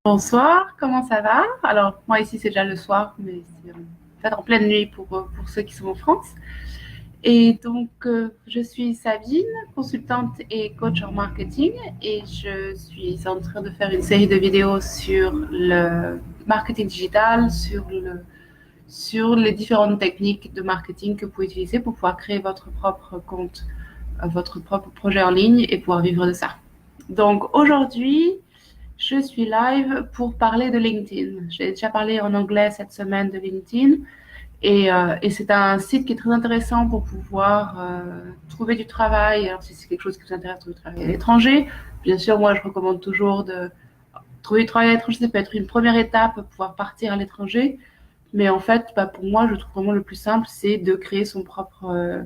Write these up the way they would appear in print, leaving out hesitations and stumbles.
Bonsoir, comment ça va? Alors, moi ici c'est déjà le soir, mais c'est en fait en pleine nuit pour ceux qui sont en France. Et donc, je suis Sabine, consultante et coach en marketing, et je suis en train de faire une série de vidéos sur le marketing digital, sur les différentes techniques de marketing que vous pouvez utiliser pour pouvoir créer votre propre compte, votre propre projet en ligne et pouvoir vivre de ça. Donc, aujourd'hui, je suis live pour parler de LinkedIn. J'ai déjà parlé en anglais cette semaine de LinkedIn et c'est un site qui est très intéressant pour pouvoir trouver du travail. Alors si c'est quelque chose qui vous intéresse, trouver du travail à l'étranger, bien sûr, moi je recommande toujours de trouver du travail à l'étranger. Ça peut être une première étape, pouvoir partir à l'étranger. Mais en fait, pour moi, je trouve vraiment le plus simple, c'est de créer son propre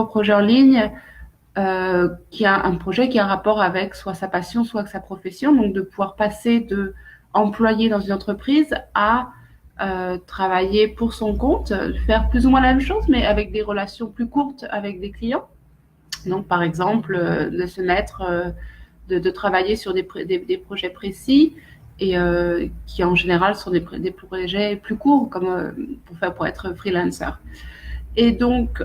projet en ligne qui a un projet qui a un rapport avec soit sa passion, soit avec sa profession. Donc, de pouvoir passer de employé dans une entreprise à travailler pour son compte, faire plus ou moins la même chose, mais avec des relations plus courtes avec des clients. Donc, par exemple, de se mettre, de travailler sur des projets précis et qui en général sont des projets plus courts, comme pour être freelancer. Et donc,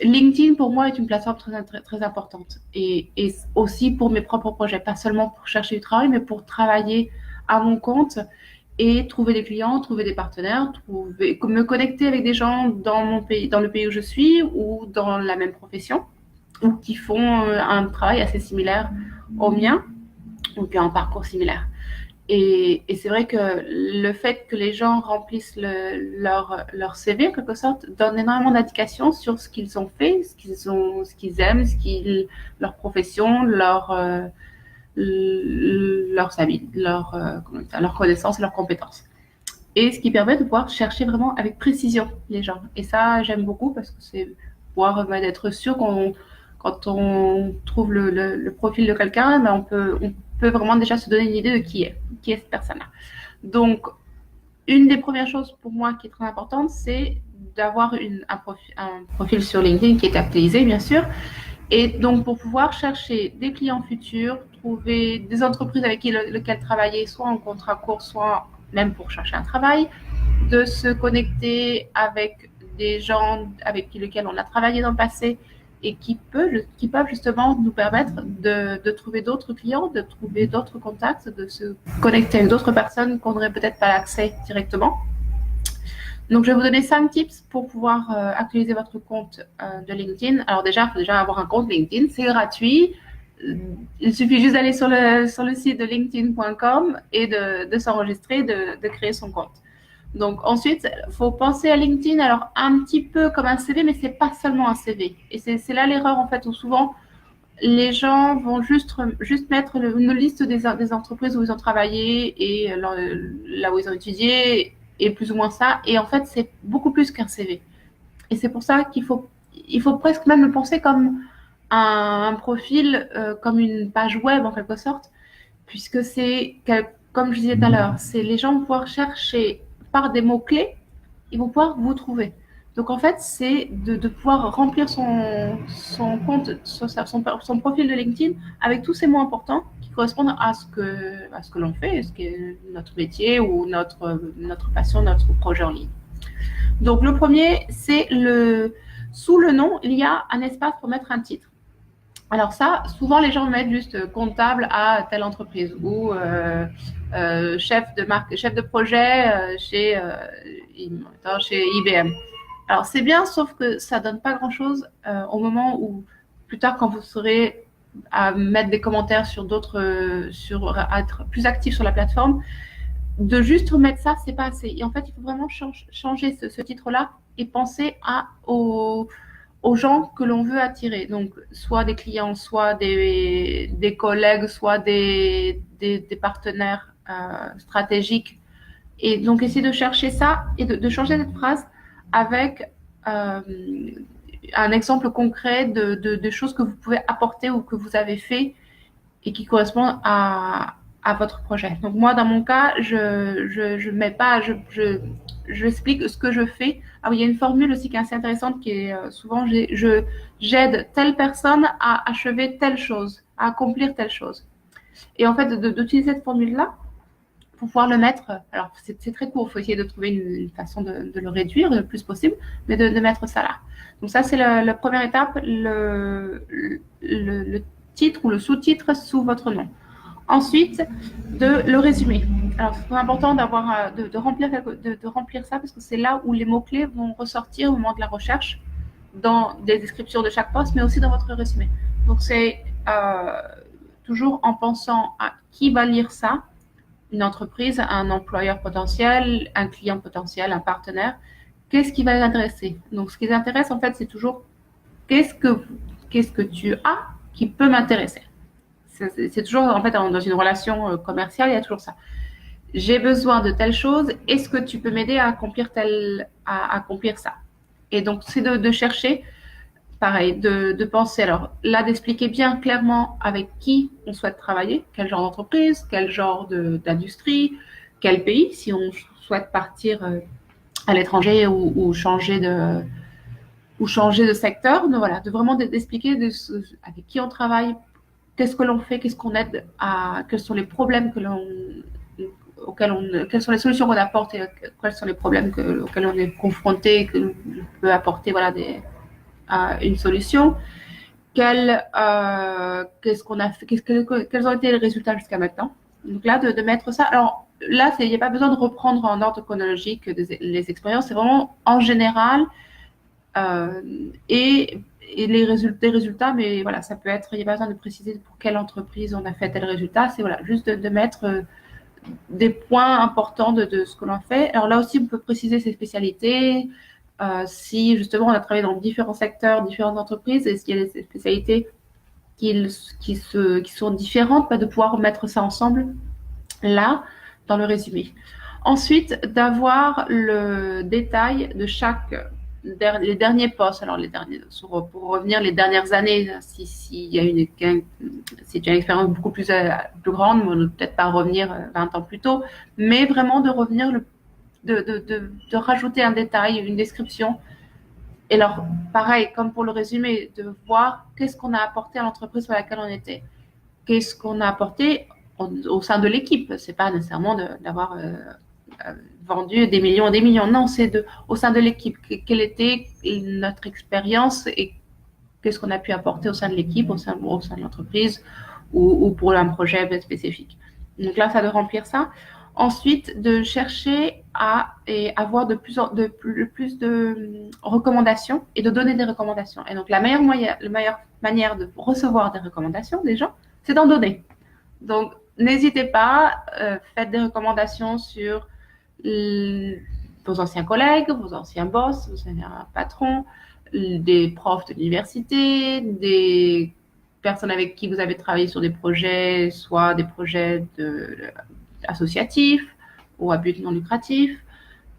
LinkedIn, pour moi, est une plateforme très importante. Et aussi pour mes propres projets, pas seulement pour chercher du travail, mais pour travailler à mon compte et trouver des clients, trouver des partenaires, me connecter avec des gens dans mon pays, dans le pays où je suis ou dans la même profession ou qui font un travail assez similaire au mien ou qui ont un parcours similaire. Et c'est vrai que le fait que les gens remplissent leur CV, en quelque sorte, donne énormément d'indications sur ce qu'ils ont fait, ce qu'ils aiment, leur profession, leurs connaissances, leurs compétences. Et ce qui permet de pouvoir chercher vraiment avec précision les gens. Et ça, j'aime beaucoup parce que c'est pouvoir d'être sûr quand on trouve le profil de quelqu'un, on peut vraiment déjà se donner une idée de qui est cette personne-là. Donc, une des premières choses pour moi qui est très importante, c'est d'avoir un profil sur LinkedIn qui est actualisé, bien sûr. Et donc, pour pouvoir chercher des clients futurs, trouver des entreprises avec lesquelles travailler, soit en contrat court, soit même pour chercher un travail, de se connecter avec des gens avec lesquels on a travaillé dans le passé et qui peuvent justement nous permettre de trouver d'autres clients, de trouver d'autres contacts, de se connecter avec d'autres personnes qu'on n'aurait peut-être pas l'accès directement. Donc, je vais vous donner 5 tips pour pouvoir actualiser votre compte de LinkedIn. Alors déjà, il faut déjà avoir un compte LinkedIn, c'est gratuit. Il suffit juste d'aller sur le site de linkedin.com et de s'enregistrer, de créer son compte. Donc ensuite, il faut penser à LinkedIn, alors un petit peu comme un CV, mais c'est pas seulement un CV. Et c'est là l'erreur en fait où souvent les gens vont juste mettre une liste des entreprises où ils ont travaillé et là où ils ont étudié et plus ou moins ça. Et en fait, c'est beaucoup plus qu'un CV. Et c'est pour ça il faut presque même le penser comme un profil, comme une page web en quelque sorte, puisque comme je disais tout à l'heure, c'est les gens vont pouvoir chercher par des mots-clés, ils vont pouvoir vous trouver. Donc en fait, c'est de pouvoir remplir son compte, son profil de LinkedIn avec tous ces mots importants qui correspondent à ce que l'on fait, ce qui est notre métier ou notre passion, notre projet en ligne. Donc le premier, c'est sous le nom, il y a un espace pour mettre un titre. Alors ça, souvent les gens mettent juste comptable à telle entreprise ou chef de projet chez IBM. Alors c'est bien, sauf que ça donne pas grand-chose au moment où plus tard, quand vous serez à mettre des commentaires à être plus actif sur la plateforme, de juste remettre ça, c'est pas assez. Et en fait, il faut vraiment changer ce titre-là et penser aux gens que l'on veut attirer. Donc, soit des clients, soit des collègues, soit des partenaires stratégiques. Et donc, essayer de chercher ça et de changer cette phrase avec un exemple concret de choses que vous pouvez apporter ou que vous avez fait et qui correspondent à votre projet. Donc moi, dans mon cas, je mets pas, j'explique ce que je fais. Ah oui, il y a une formule aussi qui est assez intéressante qui est souvent, j'aide telle personne à achever telle chose, à accomplir telle chose. Et en fait, d'utiliser cette formule-là pour pouvoir le mettre. Alors, c'est très court, il faut essayer de trouver une façon de le réduire le plus possible, mais de mettre ça là. Donc, ça, c'est la première étape, le titre ou le sous-titre sous votre nom. Ensuite, le résumer. Alors, c'est très important de remplir ça parce que c'est là où les mots-clés vont ressortir au moment de la recherche dans des descriptions de chaque poste, mais aussi dans votre résumé. Donc, c'est toujours en pensant à qui va lire ça, une entreprise, un employeur potentiel, un client potentiel, un partenaire. Qu'est-ce qui va les intéresser? Donc, ce qui les intéresse, en fait, c'est toujours qu'est-ce que tu as qui peut m'intéresser? C'est toujours, en fait, dans une relation commerciale, il y a toujours ça. J'ai besoin de telle chose, est-ce que tu peux m'aider à accomplir ça? Et donc, c'est de chercher, pareil, de penser, alors là, d'expliquer bien clairement avec qui on souhaite travailler, quel genre d'entreprise, quel genre d'industrie, quel pays, si on souhaite partir à l'étranger ou changer de secteur. Donc, voilà, de vraiment d'expliquer avec qui on travaille, qu'est-ce que l'on fait, qu'est-ce qu'on aide quels sont les problèmes quelles sont les solutions qu'on apporte et quels sont les problèmes auxquels on est confronté et que l'on peut apporter une solution. Qu'est-ce qu'on a fait, quels ont été les résultats jusqu'à maintenant. Donc là, de mettre ça. Alors là, il n'y a pas besoin de reprendre en ordre chronologique les expériences. C'est vraiment en général et les résultats, mais voilà, ça peut être, il n'y a pas besoin de préciser pour quelle entreprise on a fait tel résultat. C'est voilà, juste de mettre des points importants de ce que l'on fait. Alors là aussi, on peut préciser ses spécialités. Si justement on a travaillé dans différents secteurs, différentes entreprises, est-ce qu'il y a des spécialités qui sont différentes, de pouvoir mettre ça ensemble là dans le résumé. Ensuite, d'avoir le détail de les derniers postes. Alors pour revenir les dernières années, si tu as une expérience beaucoup plus grande, peut-être pas revenir 20 ans plus tôt, mais vraiment de revenir de rajouter un détail, une description. Et alors, pareil, comme pour le résumé, de voir qu'est-ce qu'on a apporté à l'entreprise sur laquelle on était. Qu'est-ce qu'on a apporté au sein de l'équipe. C'est pas nécessairement d'avoir vendu des millions et des millions. Non, c'est au sein de l'équipe. Quelle était notre expérience et qu'est-ce qu'on a pu apporter au sein de l'équipe, au sein de l'entreprise ou pour un projet spécifique. Donc là, ça de remplir ça. Ensuite, de chercher à avoir plus de recommandations et de donner des recommandations. Et donc, la meilleure manière de recevoir des recommandations des gens, c'est d'en donner. Donc, n'hésitez pas, faites des recommandations sur vos anciens collègues, vos anciens boss, vos anciens patrons, des profs de l'université, des personnes avec qui vous avez travaillé sur des projets, soit des projets associatifs ou à but non lucratif,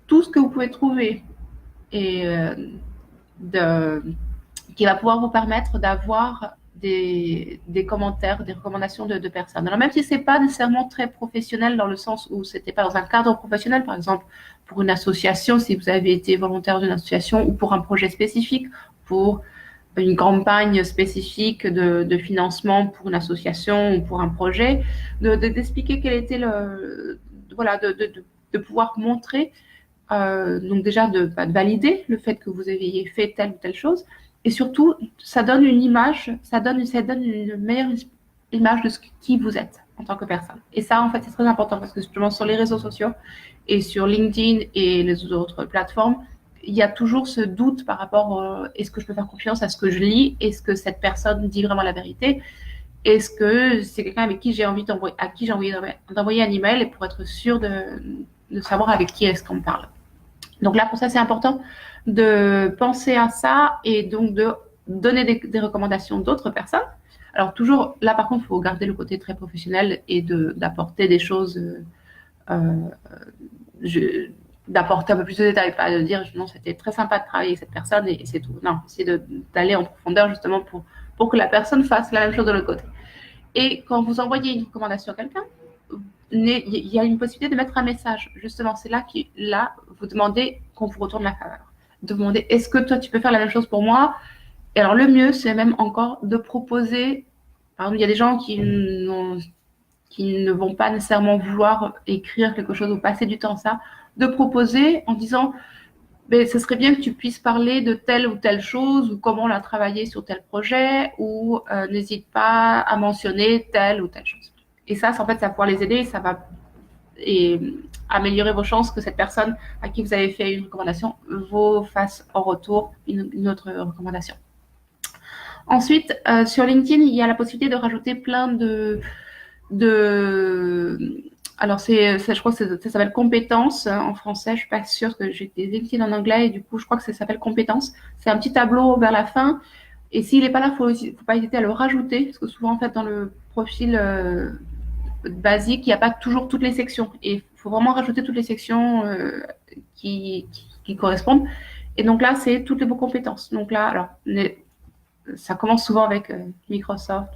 tout ce que vous pouvez trouver et qui va pouvoir vous permettre d'avoir des commentaires, des recommandations de personnes. Alors même si c'est pas nécessairement très professionnel dans le sens où c'était pas dans un cadre professionnel, par exemple pour une association, si vous avez été volontaire d'une association ou pour un projet spécifique, pour une campagne spécifique de financement pour une association ou pour un projet, d'expliquer quel était de pouvoir montrer, donc déjà de valider le fait que vous ayez fait telle ou telle chose, et surtout, ça donne une image, ça donne une meilleure image de qui vous êtes en tant que personne. Et ça, en fait, c'est très important parce que justement sur les réseaux sociaux et sur LinkedIn et les autres plateformes, il y a toujours ce doute par rapport est-ce que je peux faire confiance à ce que je lis? Est-ce que cette personne dit vraiment la vérité? Est-ce que c'est quelqu'un avec qui j'ai envie d'envoyer un email et pour être sûr de savoir avec qui est-ce qu'on parle? Donc là, pour ça, c'est important de penser à ça et donc de donner des recommandations d'autres personnes. Alors toujours, là par contre, il faut garder le côté très professionnel et d'apporter des choses, d'apporter un peu plus de détails, pas de dire non, c'était très sympa de travailler avec cette personne et c'est tout. Non, c'est d'aller en profondeur justement pour que la personne fasse la même chose de l'autre côté. Et quand vous envoyez une recommandation à quelqu'un, il y a une possibilité de mettre un message. Justement, c'est là vous demandez qu'on vous retourne la faveur. Demandez, est-ce que toi, tu peux faire la même chose pour moi? Et alors, le mieux, c'est même encore de proposer. Par exemple, il y a des gens qui qui ne vont pas nécessairement vouloir écrire quelque chose ou passer du temps à ça, de proposer en disant mais ce serait bien que tu puisses parler de telle ou telle chose ou comment on a travaillé sur tel projet ou n'hésite pas à mentionner telle ou telle chose. Et ça, en fait, ça va pouvoir les aider et ça va améliorer vos chances que cette personne à qui vous avez fait une recommandation vous fasse en retour une autre recommandation. Ensuite, sur LinkedIn, il y a la possibilité de rajouter plein alors, je crois que ça s'appelle compétences en français. Je suis pas sûre parce que j'ai des LinkedIn en anglais et du coup, je crois que ça s'appelle compétences. C'est un petit tableau vers la fin. Et s'il n'est pas là, faut pas hésiter à le rajouter parce que souvent, en fait, dans le profil basique, il n'y a pas toujours toutes les sections. Et il faut vraiment rajouter toutes les sections qui correspondent. Et donc là, c'est toutes les vos compétences. Donc là, alors, ça commence souvent avec Microsoft,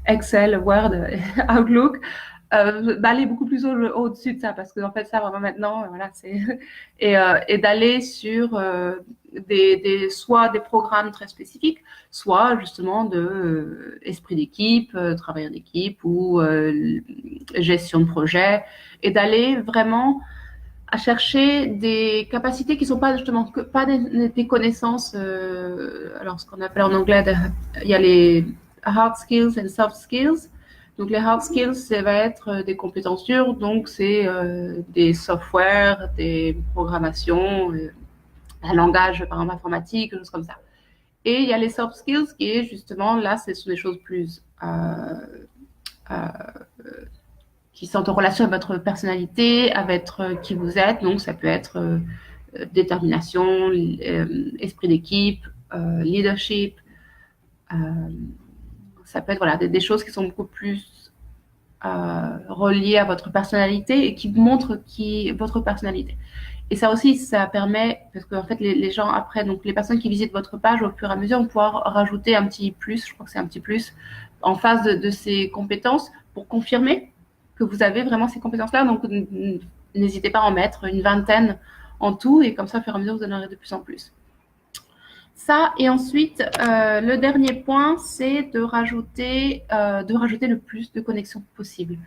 Excel, Word, Outlook. D'aller beaucoup plus au-dessus de ça parce que en fait ça vraiment maintenant voilà c'est et d'aller sur soit des programmes très spécifiques, soit justement de esprit d'équipe, travail en équipe ou gestion de projet et d'aller vraiment à chercher des capacités qui sont pas justement pas des connaissances alors ce qu'on appelle en anglais il y a les hard skills et soft skills. Donc les hard skills, ça va être des compétences dures, donc c'est des softwares, des programmations, un langage par exemple informatique, des choses comme ça. Et il y a les soft skills qui est justement là, ce sont des choses plus qui sont en relation avec votre personnalité, avec qui vous êtes. Donc ça peut être détermination, esprit d'équipe, leadership. Ça peut être voilà, des choses qui sont beaucoup plus reliées à votre personnalité et qui montrent votre personnalité. Et ça aussi, ça permet, parce qu'en fait, les gens après, donc les personnes qui visitent votre page, au fur et à mesure, vont pouvoir rajouter un petit plus, je crois que c'est un petit plus, en face de ces compétences pour confirmer que vous avez vraiment ces compétences-là. Donc, n'hésitez pas à en mettre une vingtaine en tout, et comme ça, au fur et à mesure, vous en aurez de plus en plus. Ça, et ensuite, le dernier point, c'est de rajouter le plus de connexions possible.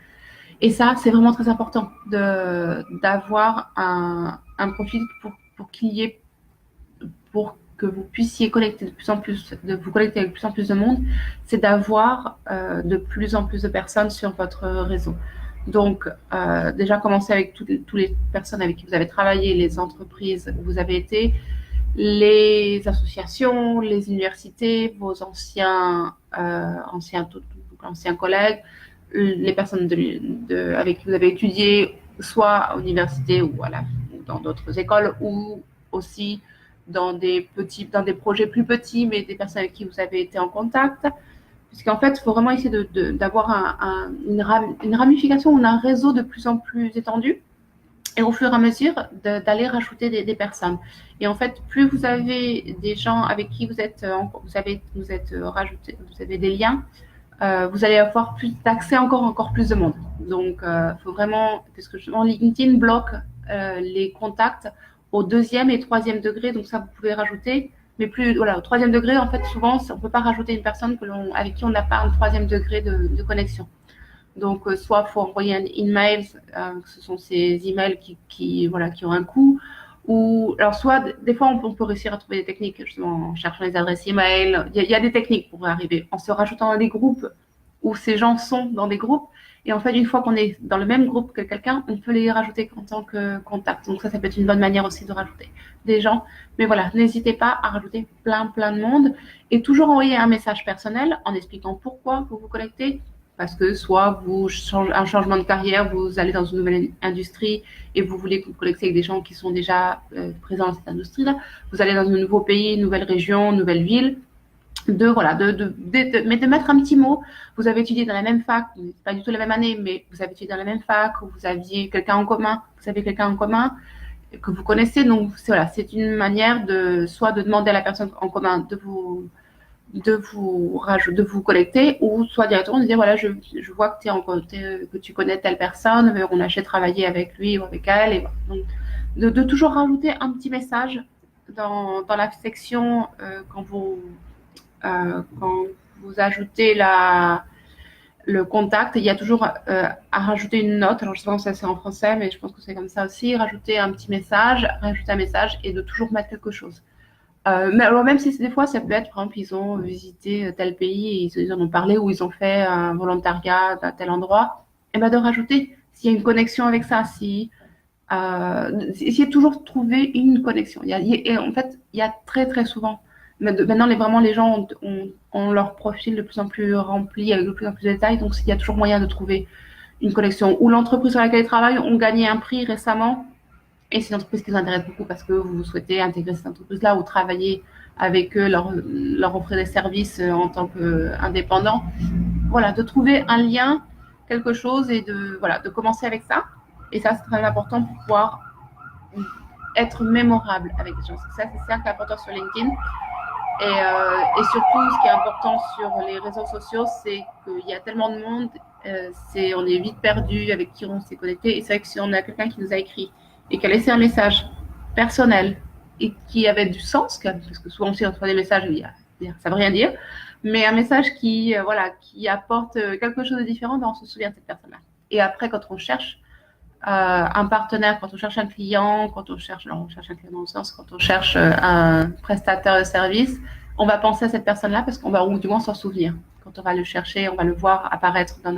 Et ça, c'est vraiment très important d'avoir un profil pour que vous puissiez connecter de plus en plus, de vous connecter avec de plus en plus de monde, c'est d'avoir de plus en plus de personnes sur votre réseau. Donc, déjà commencer avec toutes les personnes avec qui vous avez travaillé, les entreprises où vous avez été, les associations, les universités, vos anciens collègues, les personnes avec qui vous avez étudié, soit à l'université ou dans d'autres écoles, ou aussi dans des projets plus petits, mais des personnes avec qui vous avez été en contact. Puisqu'en fait, il faut vraiment essayer d'avoir une ramification ou un réseau de plus en plus étendu. Et au fur et à mesure, d'aller rajouter des personnes. Et en fait, plus vous avez des gens avec qui vous avez des liens, vous allez avoir plus d'accès encore plus de monde. Donc, faut vraiment, parce que LinkedIn bloque les contacts au 2e et 3e degré, donc ça vous pouvez rajouter, mais au 3e degré, en fait, souvent, on ne peut pas rajouter une personne avec qui on n'a pas un 3e degré de connexion. Donc, soit il faut envoyer un email, ce sont ces emails qui ont un coût, ou alors soit des fois on peut réussir à trouver des techniques justement en cherchant les adresses email. Il y a des techniques pour arriver en se rajoutant dans des groupes où ces gens sont dans des groupes. Et en fait, une fois qu'on est dans le même groupe que quelqu'un, on peut les rajouter en tant que contact. Donc ça peut être une bonne manière aussi de rajouter des gens. Mais voilà, n'hésitez pas à rajouter plein de monde et toujours envoyer un message personnel en expliquant pourquoi vous vous connectez. Parce que soit un changement de carrière, vous allez dans une nouvelle industrie et vous voulez vous connecter avec des gens qui sont déjà présents dans cette industrie-là. Vous allez dans un nouveau pays, une nouvelle région, une nouvelle ville. Mais de mettre un petit mot. Vous avez étudié dans la même fac, pas du tout la même année, mais vous avez étudié dans la même fac, ou vous aviez quelqu'un en commun, vous avez quelqu'un en commun que vous connaissez. Donc c'est une manière soit de demander à la personne en commun de vous connecter, ou soit directement de dire voilà, je vois que tu connais telle personne, on a déjà travaillé avec lui ou avec elle, et voilà. Donc de toujours rajouter un petit message dans la section quand vous ajoutez le contact. Il y a toujours à rajouter une note. Alors, je sais pas si ça c'est en français, mais je pense que c'est comme ça aussi. Rajouter un petit message, rajouter un message et de toujours mettre quelque chose. Mais alors, même si des fois, ça peut être, par exemple, ils ont visité tel pays et ils en ont parlé ou ils ont fait un volontariat à tel endroit, et ben de rajouter s'il y a une connexion avec ça, si essayer de toujours trouver une connexion. Et en fait, il y a très très souvent. Maintenant, vraiment, les gens ont leur profil de plus en plus rempli avec de plus en plus de détails. Donc, il y a toujours moyen de trouver une connexion. Ou l'entreprise sur laquelle ils travaillent ont gagné un prix récemment. Et c'est une entreprise qui vous intéresse beaucoup parce que vous souhaitez intégrer cette entreprise-là ou travailler avec eux, leur offrir des services en tant qu'indépendant. Voilà, de trouver un lien, quelque chose et de commencer avec ça. Et ça, c'est très important pour pouvoir être mémorable avec les gens. C'est ça qui est important sur LinkedIn. Et surtout, ce qui est important sur les réseaux sociaux, c'est qu'il y a tellement de monde, on est vite perdu avec qui on s'est connecté. Et c'est vrai que si on a quelqu'un qui nous a écrit et qui a laissé un message personnel et qui avait du sens, parce que souvent aussi on reçoit des messages, ça ne veut rien dire, mais un message qui apporte quelque chose de différent, ben on se souvient de cette personne-là. Et après, quand on cherche un partenaire, quand on cherche un client, quand on cherche un client dans le sens, quand on cherche un prestataire de service, on va penser à cette personne-là parce qu'on va, ou du moins s'en souvenir. Quand on va le chercher, on va le voir apparaître dans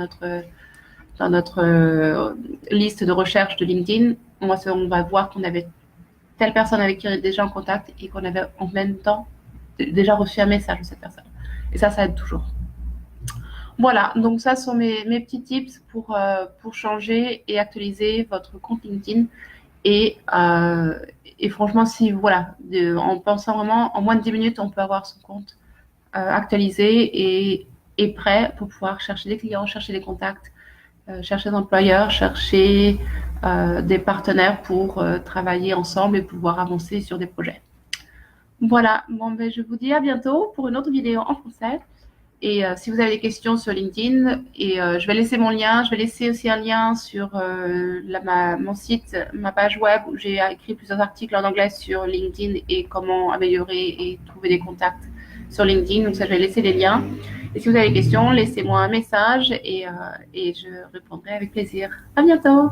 notre liste de recherche de LinkedIn. On va voir qu'on avait telle personne avec qui on est déjà en contact et qu'on avait en même temps déjà reçu un message de cette personne. Et ça aide toujours. Voilà, donc ça sont mes petits tips pour changer et actualiser votre compte LinkedIn. Et franchement, en pensant vraiment, en moins de 10 minutes, on peut avoir son compte actualisé et prêt pour pouvoir chercher des clients, chercher des contacts, chercher des employeurs, chercher des partenaires pour travailler ensemble et pouvoir avancer sur des projets. Voilà, je vous dis à bientôt pour une autre vidéo en français. Et si vous avez des questions sur LinkedIn, je vais laisser mon lien, je vais laisser aussi un lien sur mon site, ma page web où j'ai écrit plusieurs articles en anglais sur LinkedIn et comment améliorer et trouver des contacts sur LinkedIn. Donc ça, je vais laisser les liens. Et si vous avez des questions, laissez-moi un message et je répondrai avec plaisir. À bientôt!